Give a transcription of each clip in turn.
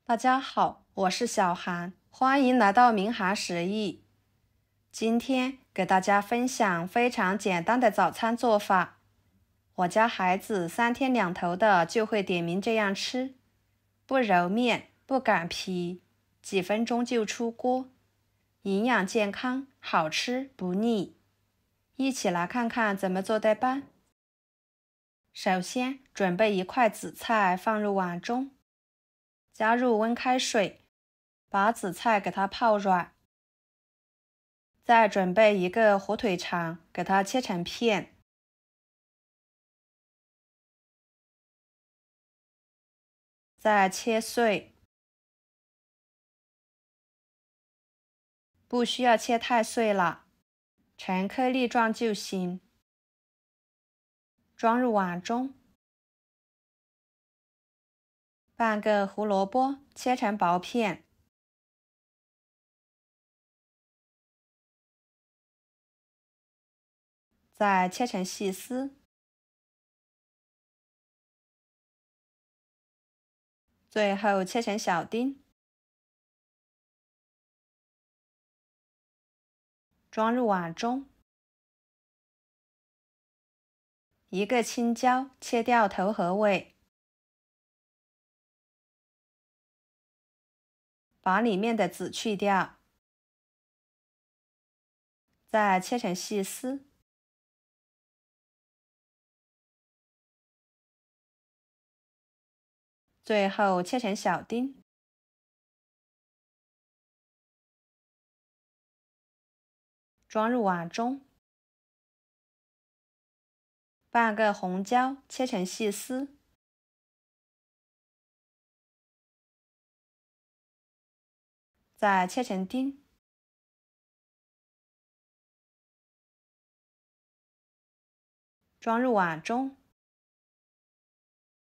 大家好，我是小韩，欢迎来到明涵食艺。今天给大家分享非常简单的早餐做法。我家孩子3天2头的就会点名这样吃，不揉面，不擀皮，几分钟就出锅，营养健康，好吃不腻。一起来看看怎么做的吧。首先准备1块紫菜放入碗中，加入温开水，把紫菜给它泡软。再准备1个火腿肠，给它切成片。再切碎，不需要切太碎了，成颗粒状就行。装入碗中。半个胡萝卜切成薄片。再切成细丝。最后切成小丁。装入碗中。1个青椒切掉头和尾，把里面的籽去掉。再切成细丝。最后切成小丁。装入碗中。半个红椒切成细丝。再切成丁。装入碗中。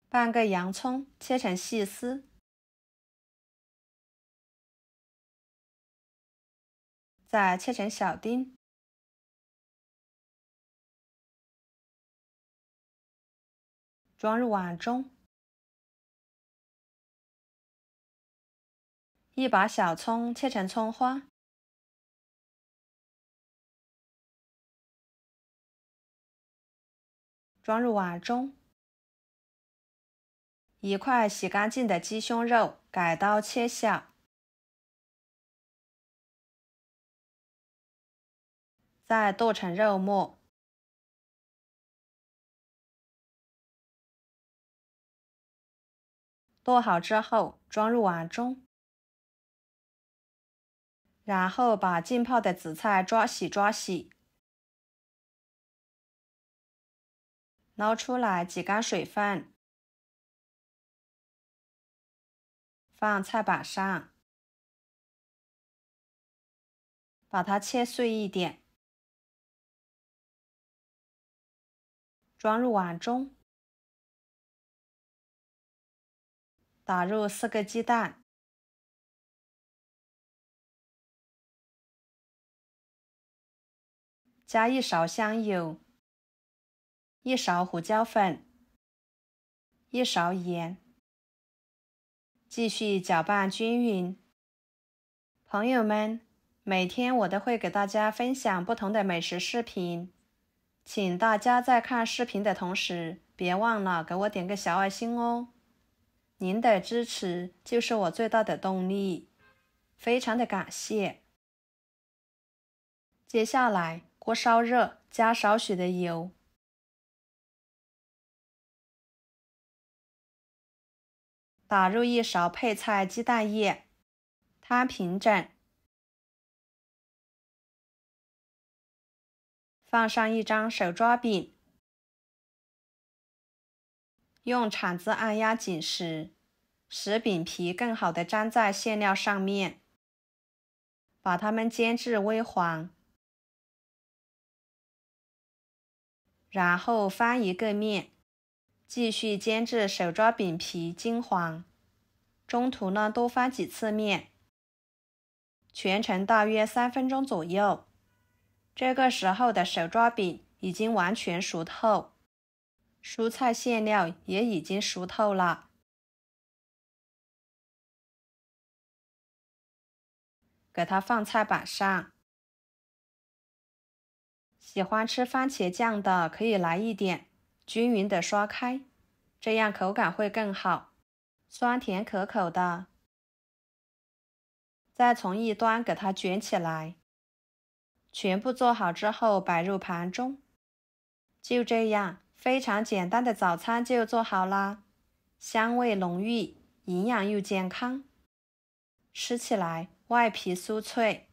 半个洋葱切成细丝。再切成小丁。装入碗中。1把小葱切成葱花。装入碗中。1块洗干净的鸡胸肉，改刀切小。再剁成肉末。剁好之后，装入碗中。然后把浸泡的紫菜抓洗，捞出来挤干水分，放菜板上，把它切碎一点，装入碗中。打入4个鸡蛋，加1勺香油，1勺胡椒粉，1勺盐，继续搅拌均匀。朋友们，每天我都会给大家分享不同的美食视频，请大家在看视频的同时，别忘了给我点个小爱心哦。您的支持就是我最大的动力，非常的感谢。接下来锅烧热，加少许的油，打入1勺配菜鸡蛋液，摊平整，放上1张手抓饼，用铲子按压紧实，使饼皮更好的粘在馅料上面，把它们煎至微黄。然后翻1个面，继续煎至手抓饼皮金黄，中途呢多翻几次面，全程大约3分钟左右。这个时候的手抓饼已经完全熟透，蔬菜馅料也已经熟透了。给它放菜板上。喜欢吃番茄酱的可以来一点，均匀的刷开，这样口感会更好，酸甜可口的。再从一端给它卷起来，全部做好之后摆入盘中。就这样，非常简单的早餐就做好啦，香味浓郁，营养又健康。吃起来外皮酥脆，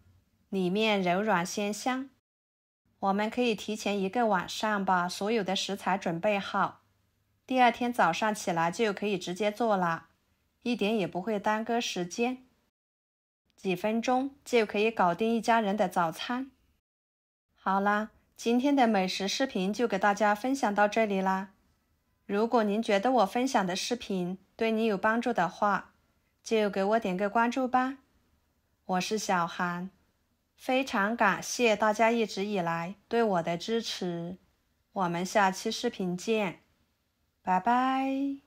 里面柔软鲜香。我们可以提前1个晚上把所有的食材准备好，第二天早上起来就可以直接做了，一点也不会耽搁时间。几分钟就可以搞定一家人的早餐。好啦，今天的美食视频就给大家分享到这里啦。如果您觉得我分享的视频对你有帮助的话，就给我点个关注吧。我是小韩，非常感谢大家一直以来对我的支持。我们下期视频见，拜拜。